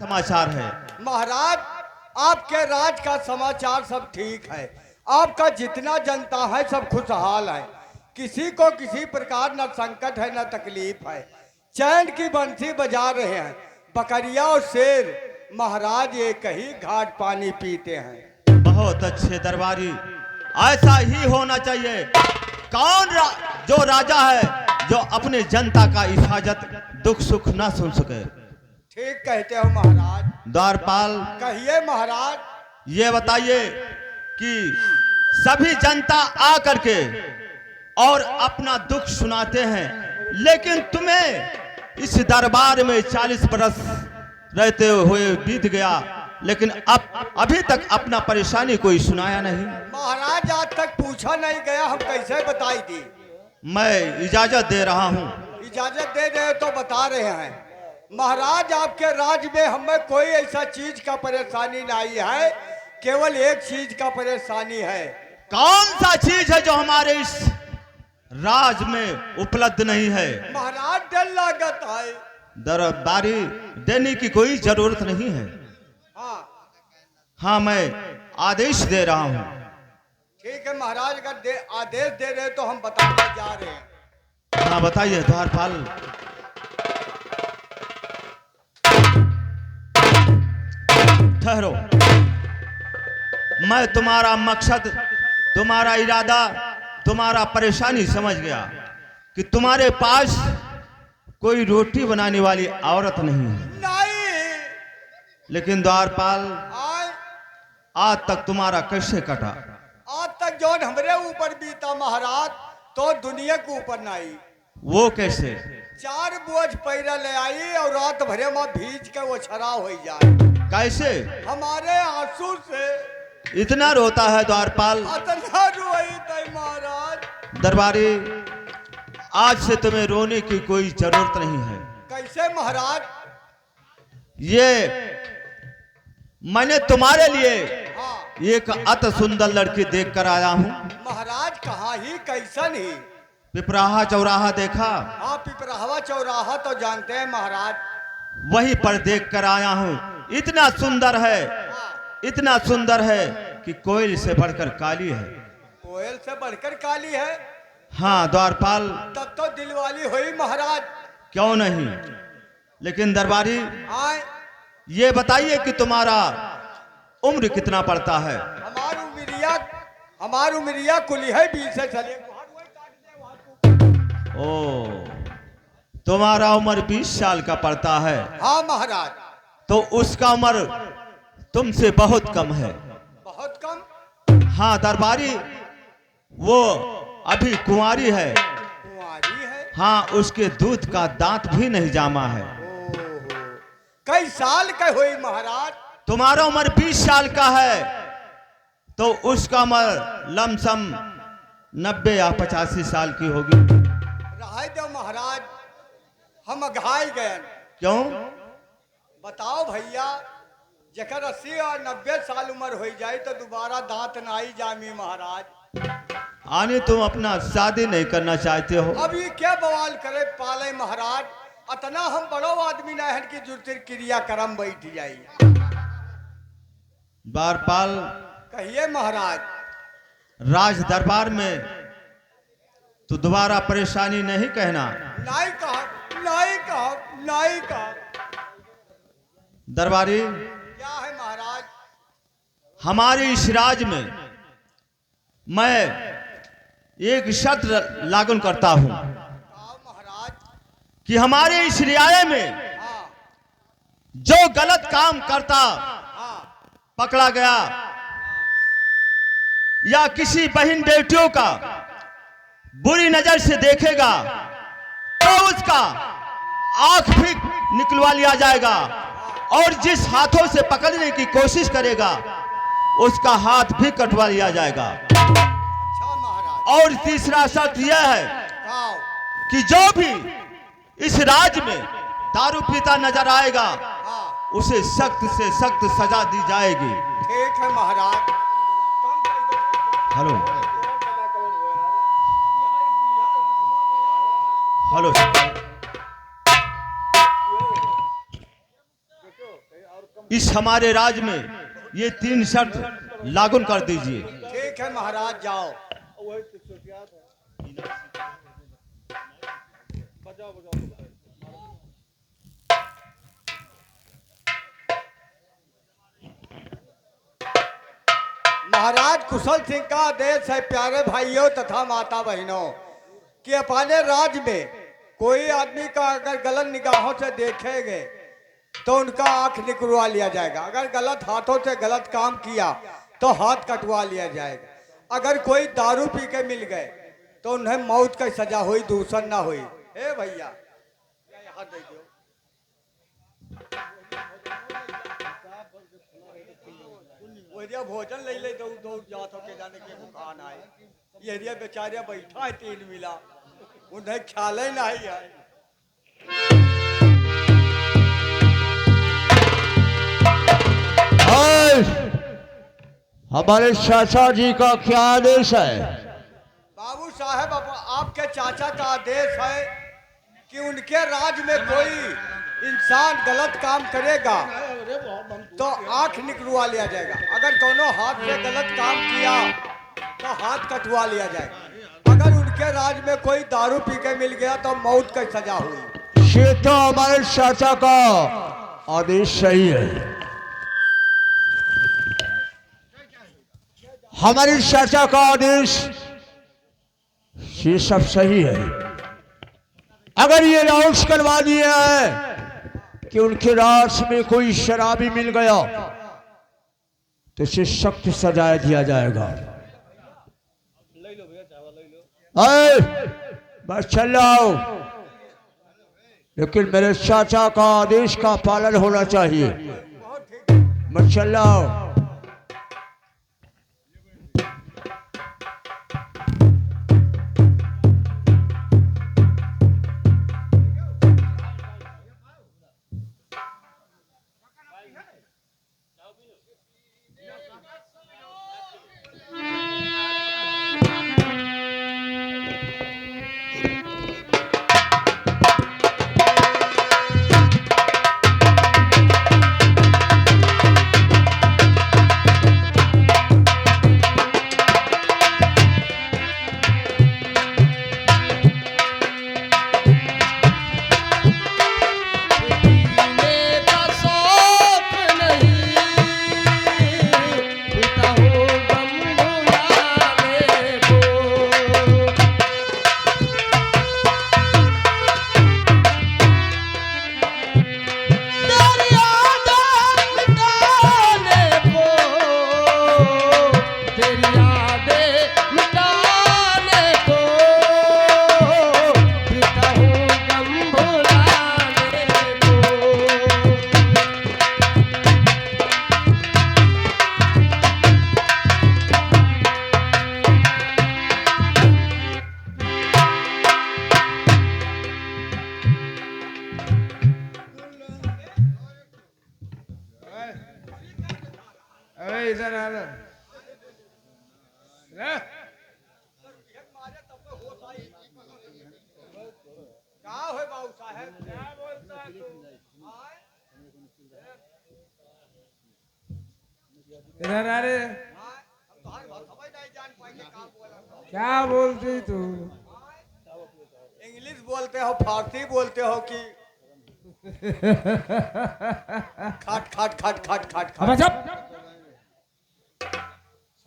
समाचार है? महाराज, आपके राज का समाचार सब ठीक है। आपका जितना जनता है सब खुशहाल है। किसी को किसी प्रकार न संकट है न तकलीफ है। चैन की बंसी बजा रहे हैं। बकरिया और शेर महाराज एक ही घाट पानी पीते हैं। बहुत अच्छे दरबारी, ऐसा ही होना चाहिए। जो राजा है जो अपने जनता का हिफाजत दुख सुख ना सुन सके? ठीक कहते हो महाराज। द्वारपाल, कहिए महाराज। ये बताइए कि सभी जनता आ करके और अपना दुख सुनाते हैं, लेकिन तुम्हें इस दरबार में 40 बरस रहते हुए बीत गया, लेकिन अभी तक अपना परेशानी कोई सुनाया नहीं। महाराज, आज तक पूछा नहीं गया, हम कैसे बताई दी? मैं इजाजत दे रहा हूँ। इजाजत दे रहे तो बता रहे हैं। महाराज, आपके राज में हमें कोई ऐसा चीज का परेशानी नहीं है, केवल एक चीज का परेशानी है। कौन सा चीज है जो हमारे इस राज में उपलब्ध नहीं है? महाराज, डर लागत है। दरबारी, देने की कोई जरूरत नहीं है। हाँ, मैं आदेश दे रहा हूँ। ठीक है महाराज, अगर आदेश दे रहे तो हम बताने जा रहे हैं। हाँ, बताइए द्वारपाल। ठहरो, मैं तुम्हारा मकसद, तुम्हारा इरादा, तुम्हारा परेशानी समझ गया कि तुम्हारे पास कोई रोटी बनाने वाली औरत नहीं है। नहीं। लेकिन द्वारपाल, आज तक तुम्हारा कैसे कटा? आज तक जो हमरे ऊपर बीता महाराज, तो दुनिया के ऊपर नहीं। वो कैसे? 4 बोझ पैरा ले आई और रात भरे में भीज के वो छरा हो जाए। कैसे? हमारे आंसू से। इतना रोता है द्वारपाल? इतना रोई थे महाराज। दरबारी, आज से तुम्हें रोने की कोई जरूरत नहीं है। कैसे महाराज? ये मैंने तुम्हारे लिए हाँ। एक अति सुंदर लड़की देख कर आया हूँ। महाराज, कहाँ ही कैसन ही? पिपराहा चौराहा देखा? हाँ, पिपराहा चौराहा तो जानते हैं महाराज। वहीं पर देख कर आया हूँ। इतना सुंदर है, इतना सुंदर है कि कोयल से बढ़कर काली है। कोयल से बढ़कर काली है? हाँ द्वारपाल। तब तो दिलवाली हुई महाराज। क्यों नहीं? लेकिन दरबारी, आए, ये बताइए कि तुम्हारा उम्र कितना पड़ता है? हमारी उम्रिया कुली है 20 से चले। ओ, तुम्हारा उम्र 20 साल का पड़ता है? हाँ महाराज। तो उसका उम्र तुमसे बहुत कम है। बहुत कम? हाँ दरबारी, वो अभी कुंवारी है। कुंवारी है? हाँ, उसके दूध का दांत भी नहीं जामा है। कई साल का हुई महाराज? तुम्हारा उम्र 20 साल का है, तो उसका उम्र लमसम 90 या 85 साल की होगी। रहा दो महाराज, हम घाई गए। क्यों? बताओ भैया, जकर 80 और 90 साल उम्र हो जाए तो दोबारा दांत नहीं जामी महाराज। आने तुम अपना शादी नहीं करना चाहते हो? अब ये क्या बवाल करे पाले महाराज? अतना हम बड़ो आदमी न है कि जुर्तिर क्रिया कर्म बैठ जाई। द्वारपाल, कहिए महाराज। राज दरबार में तो दोबारा परेशानी नहीं कहना। नहीं कहा, नहीं कहा, नहीं कहा। दरबारी, क्या है महाराज? हमारे इस राज में मैं एक शर्त लागू करता हूं महाराज कि हमारे इस रियाये में हाँ, जो गलत काम करता हाँ, पकड़ा गया या किसी बहन बेटियों का बुरी नजर से देखेगा तो उसका आंख भी निकलवा लिया जाएगा, और जिस हाथों से पकड़ने की कोशिश करेगा उसका हाथ भी कटवा लिया जाएगा। अच्छा महाराज। और तीसरा शर्त यह है हाँ, कि जो भी इस राज्य में दारू पीता नजर आएगा हाँ, उसे सख्त से सख्त सजा दी जाएगी। ठीक है महाराज। हेलो हेलो इस हमारे राज में ये 3 शर्त लागू कर दीजिए। ठीक है महाराज, जाओ। महाराज कुशल सिंह का आदेश है, प्यारे भाइयों तथा माता बहनों, कि अपने राज्य में कोई आदमी का अगर गलत निगाहों से देखेंगे तो उनका आंख निकलवा लिया जाएगा। अगर गलत हाथों से गलत काम किया तो हाथ कटवा लिया जाएगा। अगर कोई दारू पी के मिल गए तो उन्हें मौत की सजा हुई, दूषण ना हुई। हे भैया यहाँ दे दो। एरिया भोजन ले ले दो दो जात हो के जाने के दुकान आए। ये एरिया बेचारिया बैठा है 3 मिला, उन्हें ख्याल ही नहीं है। हमारे चाचा जी का क्या आदेश है? बाबू साहब, आपके चाचा का आदेश है कि उनके राज्य में कोई इंसान गलत काम करेगा तो आंख निकलवा लिया जाएगा। अगर दोनों हाथ से गलत काम किया तो हाथ कटवा लिया जाएगा। अगर उनके राज्य में कोई दारू पी के मिल गया तो मौत की सजा हुई। ये तो हमारे चाचा का आदेश सही है। हमारे चाचा का आदेश ये सब सही है। अगर ये अनाउंस करवा दिया है कि उनके राज में कोई शराबी मिल गया तो इसे सख्त सजा दिया जाएगा। बस चल जाओ, लेकिन मेरे चाचा का आदेश का पालन होना चाहिए। बस चल जाओ। इधर आना। क्या है बाबू साहब, क्या बोलता है तू? इधर आ रे। क्या बोलती तू? इंग्लिश बोलते हो, फारसी बोलते हो कि खाट खाट खाट खाट खाट अब खाट। चुप।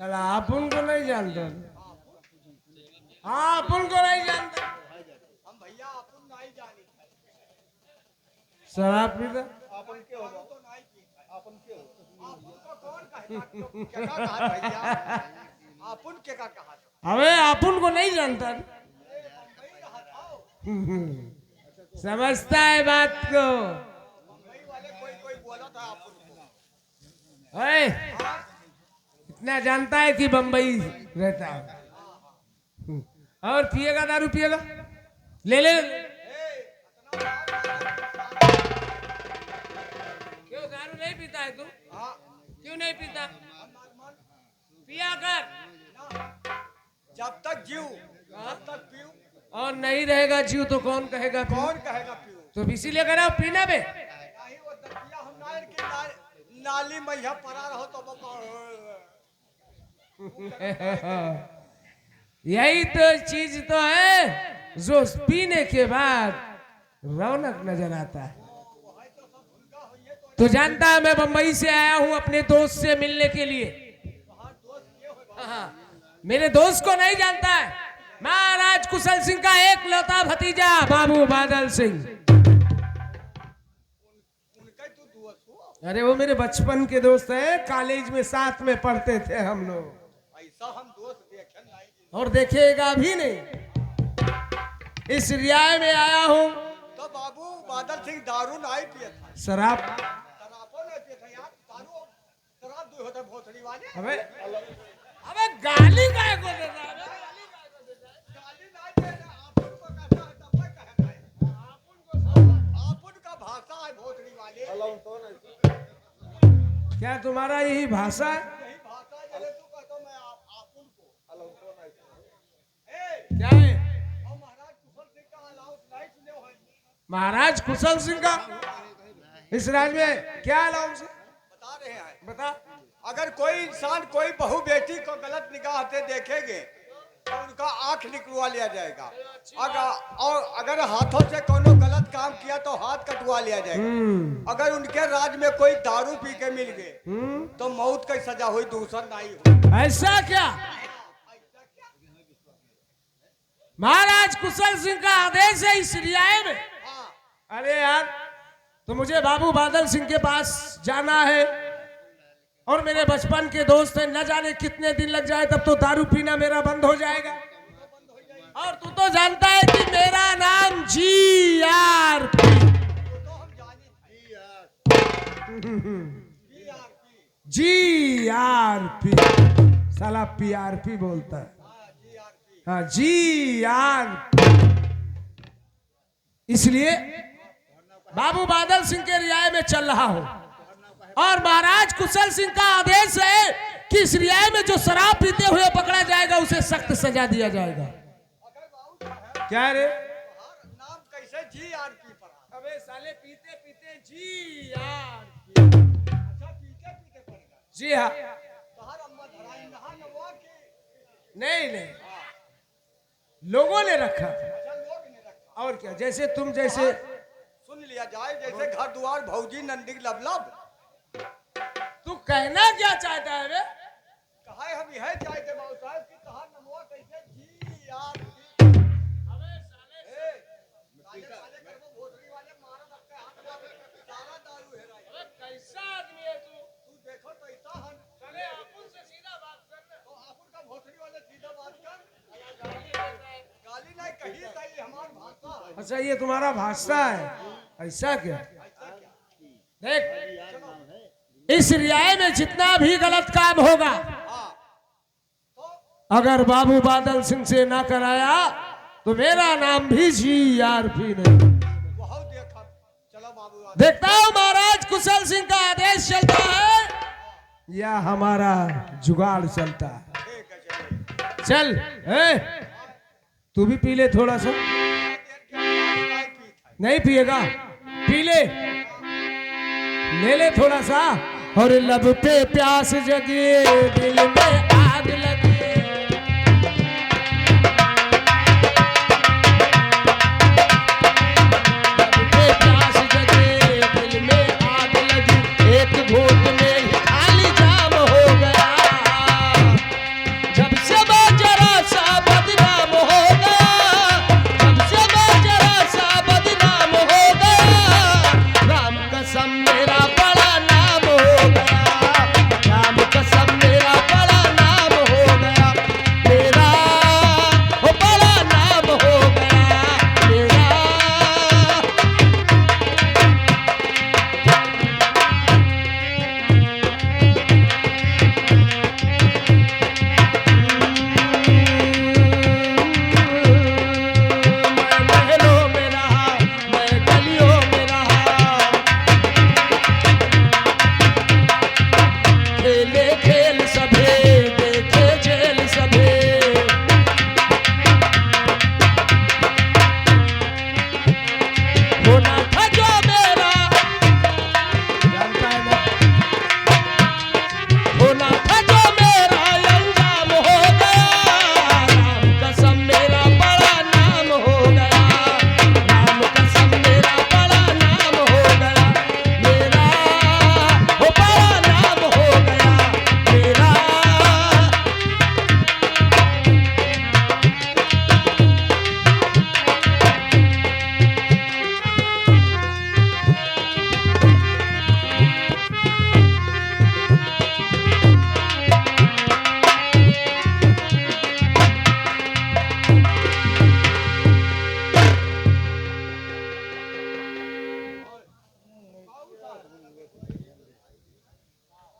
चला अपन को नहीं जानता। हाँ अपन को नहीं जानता। हम भैया अपन नहीं जानी। शराब पीता। अपन के हो तो नहीं की। अपन के हो। अपन को कौन कहे? क्या कहा भैया? अपन के का कहा? अबे अपन को नहीं जानता। समझता है बात को। मुंबई वाले कोई कोई बोला था अपन को। ओए, इतना जानता है कि बंबई रहता है। और पिएगा दारू पिएगा? ले ले। क्यों दारू नहीं पीता है तू? क्यों नहीं पीता? पिया कर। जब तक जीव तब तक पीऊ। और नहीं रहेगा जीव तो कौन कहेगा पीऊ? कौन कहेगा पीऊ? तो इसीलिए कह रहा हूं पीना बे। नहीं वो दतिया हम टायर की नाली में यहाँ पड़ा रहो तो यही तो चीज तो है जो पीने के बाद रौनक नजर आता है। तो जानता है मैं बंबई से आया हूं अपने दोस्त से मिलने के लिए। हाँ, मेरे दोस्त को नहीं जानता है, महाराज कुशल सिंह का एक लौता भतीजा बाबू बादल सिंह। अरे वो मेरे बचपन के दोस्त हैं, कॉलेज में साथ में पढ़ते थे हम लोग। ऐसा हम दोस्त देखे नहीं और देखेगा भी नहीं। इस रियाय में आया हूँ तो बाबू बादल सिंह दारू नहीं पिए था, शराब। शराबो नहीं पिए थे यार, दारू शराब दो होता भोसड़ी वाले। अबे अबे गाली काय को देता है? गाली नहीं दे रहा, आपन को कहता है तब मैं कहता है। आपन का भाषा है भोसड़ी वाले। क्या तुम्हारा यही भाषा है? यही भाषा है जैसे तू कहता मैं आपन को। ए, क्या है? और महाराज कुशल सिंह का अलाउंस नहीं सुने हो? महाराज कुशल सिंह का इस राज्य में क्या अलाउंस है? बता रहे हैं। बता। अगर कोई इंसान कोई बहू बेटी को गलत निगाह से देखेंगे तो उनका आंख निकलवा लिया जाएगा। अगर हाथों से कोनो गलत काम किया तो हाथ कटवा लिया जाएगा। अगर उनके राज में कोई दारू पी के मिल गए तो मौत की सजा हुई, दूसरा नहीं हुई। ऐसा क्या? महाराज कुशल सिंह का आदेश है इस रियाय में? हाँ, अरे यार, तो मुझे बाबू बादल सिंह के पास जाना है और मेरे बचपन के दोस्त हैं, न जाने कितने दिन लग जाए तब तो दारू पीना मेरा बंद हो जाएगा। और तू तो जानता है कि मेरा नाम GRP। तो हम जानी GRP साला PRP बोलता है। हाँ, GRP। इसलिए बाबू बादल सिंह के रियाय में चल रहा हूं और महाराज कुशल सिंह का आदेश है कि इस रियाय में जो शराब पीते हुए पकड़ा जाएगा उसे सख्त सजा दिया जाएगा। क्या रे? नाम कैसे GRP पड़ा? अबे साले पीते पीते GRP। अच्छा, पीते पीते पड़ेगा। जी हाँ। तोहर अम्मा धराई नहा नवा के। नहीं, लोगों ने रखा। अच्छा, लोग ने रखा। और क्या, जैसे तुम जैसे सुन लिया जाए जैसे घर द्वार भौजी नंदी लबलब। तू कहना क्या चाहता है बे? कहा है हम यह चाहते बाबू साहब कि कहा नमवा कैसे GRP। अबे साले साले घर में भोसड़ी वाले मारा रखते हाथ में सारा दारू है रहा है। अबे कैसा आदमी है तू? तू देखो तो ऐसा है। चले अपन से सीधा बात करना। तो आपन का भोसड़ी वाले सीधा बात कर। गाली नहीं कही सही हमार भाषा है। अच्छा, ये तुम्हारा भाषा है? ऐसा क्या? देख, इस रियाय में जितना भी गलत काम होगा हाँ, अगर बाबू बादल सिंह से ना कराया तो मेरा नाम भी GRP नहीं। बहुत देखा। चलो बाबू देखता हूँ महाराज कुशल सिंह का आदेश चलता है या हमारा जुगाड़ चलता है। ठीक है, चलिए। चल, तू भी पी ले थोड़ा सा। नहीं पिएगा? पी ले ले थोड़ा सा। और लब पे प्यास जगी, दिल में आग लगी। लब पे प्यास जगी, दिल में आग लगी। एक घूंट में ही खाली जाम हो गया। जब से मैं जरा सा बदनाम हो गया, जब से मैं जरा सा बदनाम हो गया, राम कसम मेरा बड़ा नाम हो गया, राम कसम मेरा बड़ा नाम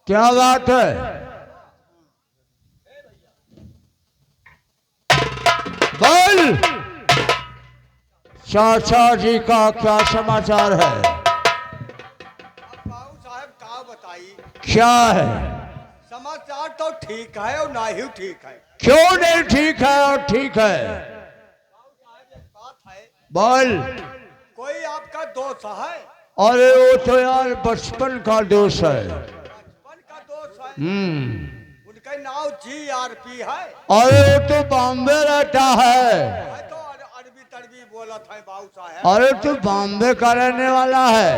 क्या बात है? बोल चाचा जी का क्या समाचार है? बाबू साहब का बताई, क्या है? समाचार तो ठीक है और ना ही ठीक है। क्यों नहीं ठीक है और ठीक है? बात है, बोल। कोई आपका दोस्त है? अरे वो तो यार बचपन का दोस्त है। बचपन का दोस्त है? उनका नाम GRP है? अरे वो तो बॉम्बे रहता है। तो अरबी तड़बी बोला था बाबू साहब। अरे तो बॉम्बे का रहने वाला है।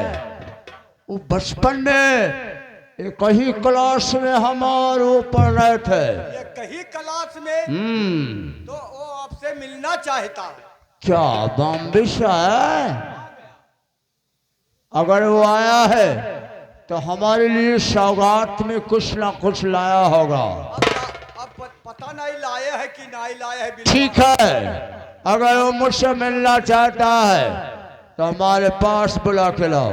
वो बचपन में एक ही क्लास में हम और वो पढ़ रहे थे। ये कहीं क्लास में? तो वो आपसे मिलना चाहता है। क्या बॉम्बे से है? अगर वो आया है तो हमारे लिए सौगात में कुछ ना कुछ लाया होगा। अब पता नहीं लाया है कि नहीं लाया है। ठीक है, अगर वो मुझसे मिलना चाहता है तो हमारे पास बुला के लाओ।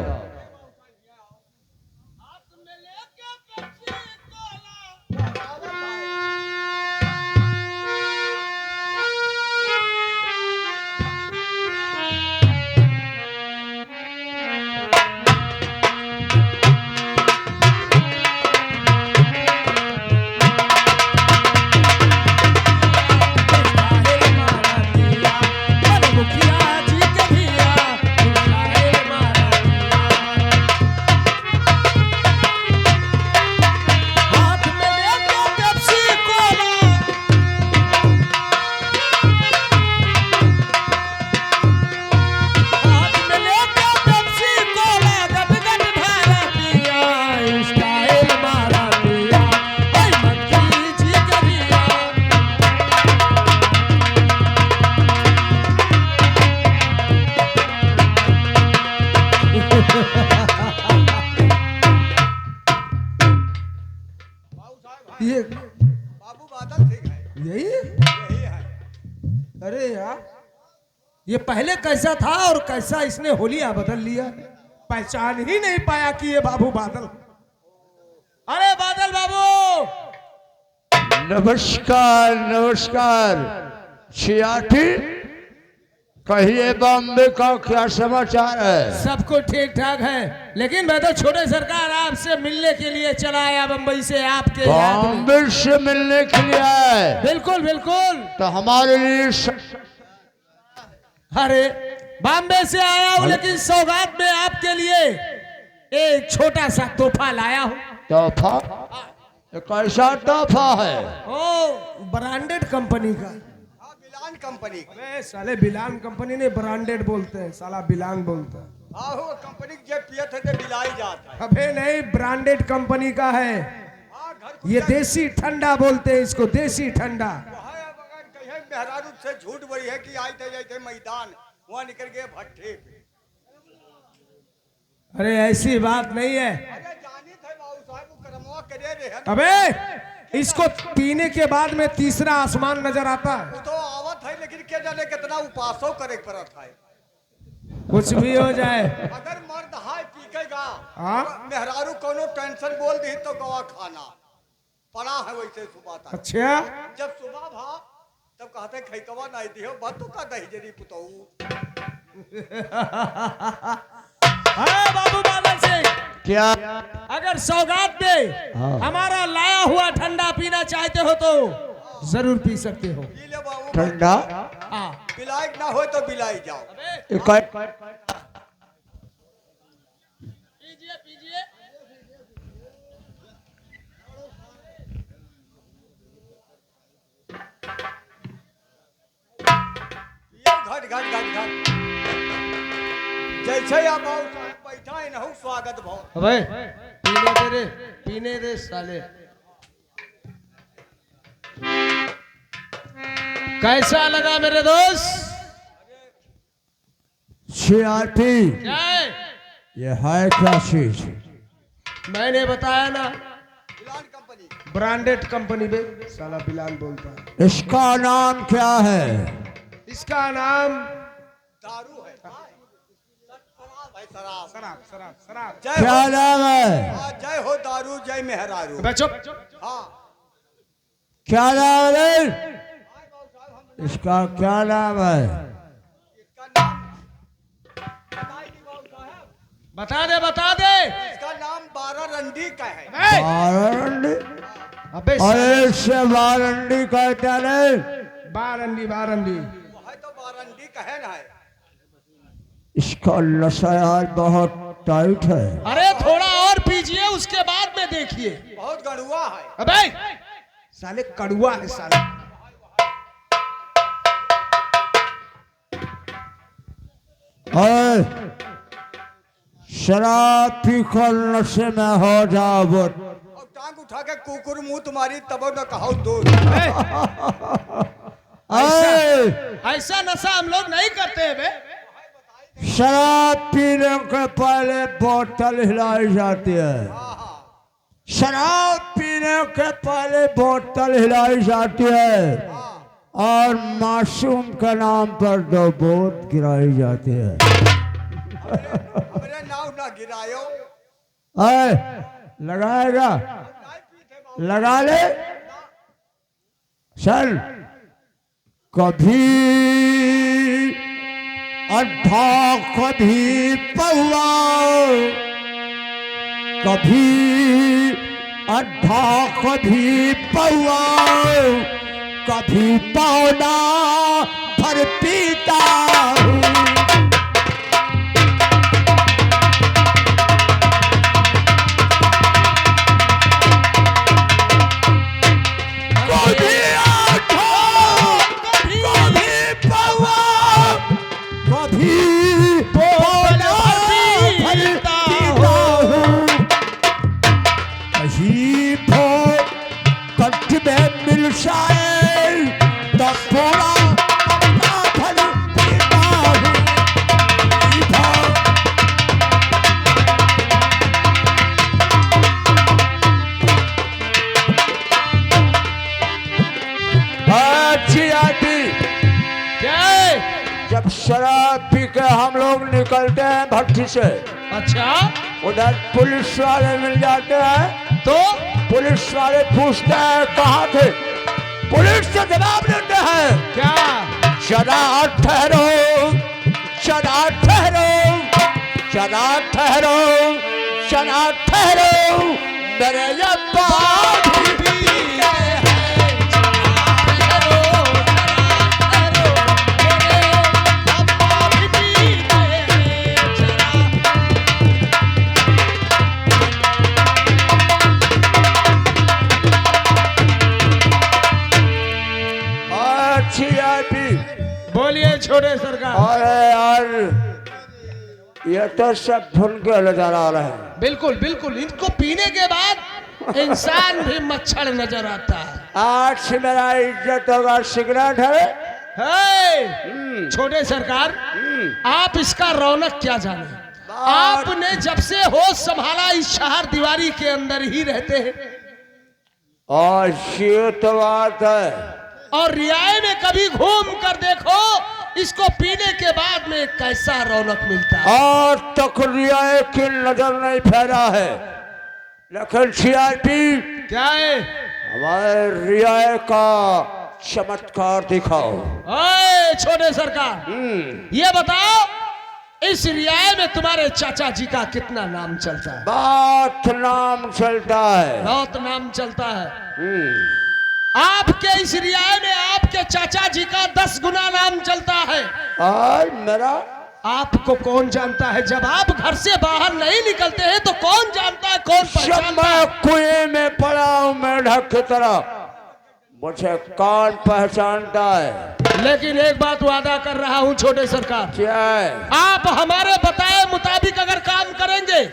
ये बाबू बादल ठीक है, यही यही है। अरे यार, ये पहले कैसा था और कैसा इसने होलिया बदल लिया। पहचान ही नहीं पाया कि ये बाबू बादल। अरे बादल बाबू, नमस्कार नमस्कार। छियाठी, कहिए बॉम्बे का क्या समाचार है? सबको ठीक ठाक है, लेकिन मैं तो छोटे सरकार आपसे मिलने के लिए चला आया बम्बई से आपके याद में। बॉम्बे से मिलने के लिए आए? बिल्कुल बिल्कुल। तो हमारे लिए अरे बॉम्बे से आया हूँ, लेकिन सौगात में आपके लिए एक छोटा सा तोहफा लाया हूँ। तोहफा? ये कैसा तोहफा है? ओ ब्रांडेड कंपनी का। हाँ, बिलान कंपनी का। अबे साले बिलान कंपनी ने ब्रांडेड बोलते हैं, साला बिलान बोलता है। हाँ, वो कंपनी जे पिया थे तो बिलाई जाता है। अबे नहीं, ब्रांडेड कंपनी का है। हाँ, घर ये देसी ठंडा बोलते हैं इसको, देसी ठंडा। मेहरारू से झूठ बोली है कि आई थे जाते मैदान, वहाँ निकल गए भट्टे पे। अरे ऐसी बात नहीं है। अरे जानी थे बाबू साहब, वो करमवा करे रहे हैं। अबे इसको पीने के बाद में तीसरा आसमान नजर आता है। वो तो आवत है, लेकिन क्या जाने कितना उपासों करे पड़ता है। कुछ भी हो जाए। अगर मर्द हाय पीकेगा, हाँ? मेहरारू कोनो टेंशन बोल दी तो गवा खाना पड़ा है वैसे सुबह तक। अच्छा, जब सुबह भा तब कहते खैकवा नहीं दियो, बात तो का दही जरी पुतऊ। अरे बाबू बादल सिंह, क्या? अगर सौगात में हमारा लाया हुआ ठंडा पीना चाहते हो तो जरूर पी सकते हो। पी ले बाबू, ठंडा? हाँ। बिलाई ना हो तो बिलाई जाओ। ये कै- पीजिए पीजिए। घट घट घट घट जैसे आप आओ साहब बैठा है ना, स्वागत भाव। अबे पीने दे रे, पीने दे साले। कैसा लगा मेरे दोस्त? छियाठी, क्या है? ये है क्या चीज? मैंने बताया ना, बिलान कंपनी। ब्रांडेड कंपनी में। साला बिलान बोलता है। इसका नाम क्या है? इसका नाम दारू है, शराब है, शराब। शराब शराब शराब। जय क्या हो, नाम है? जय हो दारू जय मेहरारू। बे चुप। हाँ क्या नाम है इसका? क्या नाम है? इसका नाम बताइए बाबू साहब। बता दे बता दे। इसका नाम 12 रंडी का है। ए, बारंडी? अबे अरे इससे बारंडी कहते हैं। बारंडी बारंडी। वो है तो 12 रंडी का है ना है। इसका नशा यार बहुत टाइट है। अरे थोड़ा और पीजिए, उसके बाद में देखिए। बहुत गड़ुआ है। अबे साले कड़ुआ है साले। अरे शराब पीकर नशे में हो जाओ और टांग उठा के कुकुर मुंह तुम्हारी तब न कहो दूर। ऐसा नशा हम लोग नहीं करते हैं बे। शराब पीने के पहले बोतल हिलाई जाती है। शराब पीने के पहले बोतल हिलाई जाती है और मासूम के नाम पर 2 बोत गिराई जाती है। हमरे नाव ना गिरायो। अरे लगाएगा? लगा ले चल। कभी अड्ढा कभी पौआ, कभी अड्ढा कभी पौआ, कभी पौना भर पीता हूँ। कभी अड्ढा कभी पौआ, कभी पौना भर पीता हूँ। कहीं भोर कट में मिल जाए तो थोड़ा अपना भर पीता हूँ। अच्छी आती क्या है? जब शराब पी के हम लोग निकलते हैं भट्टी से, अच्छा उधर पुलिस वाले मिल जाते हैं तो पुलिस वाले पूछते हैं कहाँ थे? पुलिस से जवाब देते हैं क्या? जरा ठहरो, जरा ठहरो, जरा ठहरो, जरा ठहरो, मेरे ये बात भी अच्छी आती। बोलिए छोटे सरकार। अरे यार ये तो सब भूल के नजर आ रहे हैं। बिल्कुल बिल्कुल, इनको पीने के बाद इंसान भी मच्छर नजर आता है। आज से मेरा इज्जत होगा सिगरेट है। हे, छोटे सरकार, आप इसका रौनक क्या जाने? आपने जब से होश संभाला इस शहर दीवारी के अंदर ही रहते हैं और ये तो बात है। और रियाए में कभी घूम कर देखो, इसको पीने के बाद में कैसा रौनक मिलता है। और तक रियाए की नजर नहीं फैला है, लेकिन सीआरपी क्या है? हमारे रियाए का चमत्कार दिखाओ। ओए छोटे सरकार, ये बताओ इस रियाए में तुम्हारे चाचा जी का कितना नाम चलता है? बहुत नाम चलता है। बहुत नाम चलता है। आपके इस रियाए में आपके चाचा जी का 10 गुना नाम चलता है। और मेरा आपको कौन जानता है? जब आप घर से बाहर नहीं निकलते हैं तो कौन जानता है, कौन जब पहचानता मैं है? कुएं में पड़ा हूं मेढक की तरह, मुझे कौन पहचानता है? लेकिन एक बात वादा कर रहा हूं छोटे सरकार, क्या है? आप हमारे बताए मुताबिक अगर काम करेंगे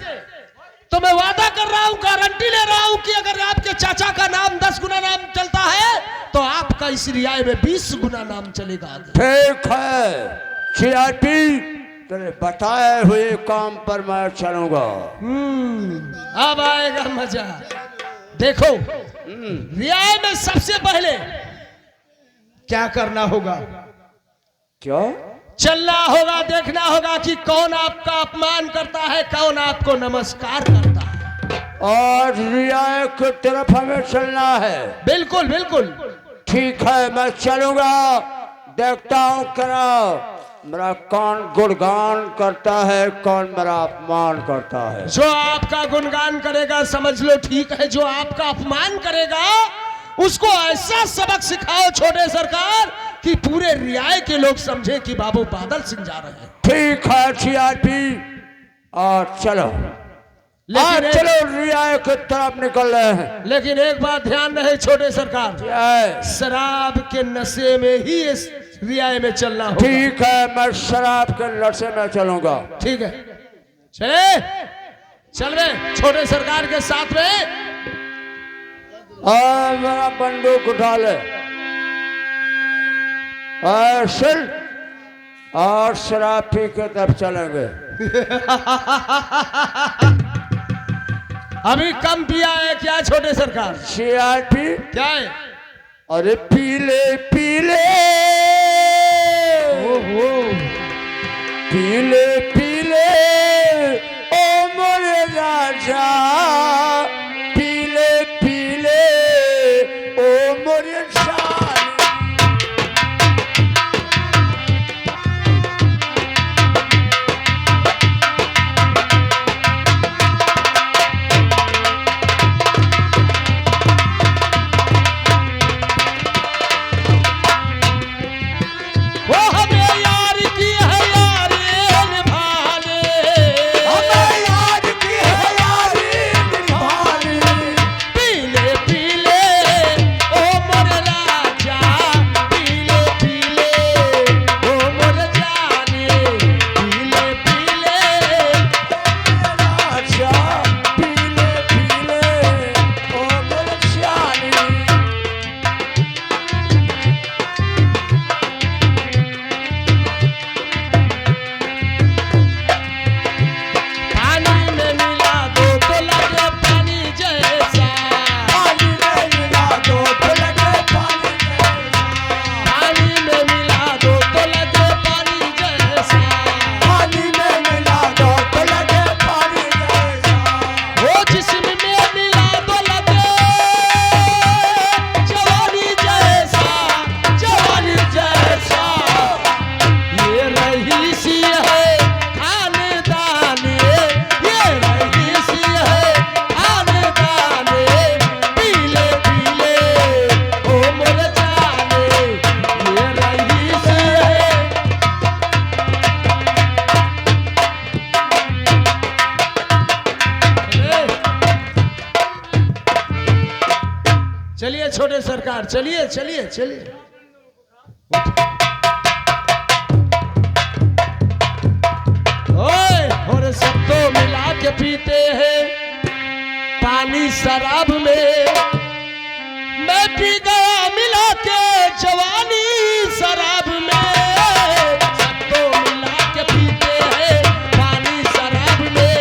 तो मैं वादा कर रहा हूं, गारंटी ले रहा हूं कि अगर आपके चाचा का नाम 10 गुना नाम चलता है तो आपका इस रियाए में 20 गुना नाम चलेगा। ठीक है सीआरपी, तेरे बताए हुए काम पर मैं चलूंगा। अब आएगा मजा। देखो रियाए में सबसे पहले क्या करना होगा? क्या? चलना होगा, देखना होगा कि कौन आपका अपमान करता है, कौन आपको नमस्कार करता है। और रियाय की तरफ हमें चलना है। बिल्कुल बिल्कुल। ठीक है, मैं चलूंगा, देखता हूँ करा मेरा कौन गुणगान करता है, कौन मेरा अपमान करता है। जो आपका गुणगान करेगा समझ लो ठीक है, जो आपका अपमान करेगा उसको ऐसा सबक सिखाओ छोटे सरकार कि पूरे रियाय के लोग समझे कि बाबू बादल सिंह जा रहे हैं। ठीक है सीआरपी, और चलो चलो रियाय की तरफ निकल रहे हैं। लेकिन एक बात ध्यान रहे छोटे सरकार, शराब के नशे में ही इस रियाय में चलना होगा। ठीक है, मैं शराब के नशे में चलूंगा। ठीक है, चले चल रहे छोटे सरकार के साथ में। और मेरा बंदूक उठा ले और शराब पी के तब चलेंगे। अभी कम पिया है क्या छोटे सरकार? सीआरपी क्या है? अरे पीले पीले पीले पीले ओ मोरे राजा, पीले पीले ओ मोरे चलिए छोटे सरकार, चलिए चलिए चलिए। ओए और सब तो मिला के पीते हैं पानी शराब में, मैं पी गया मिला के जवानी शराब में। सब तो मिला के पीते हैं पानी शराब में।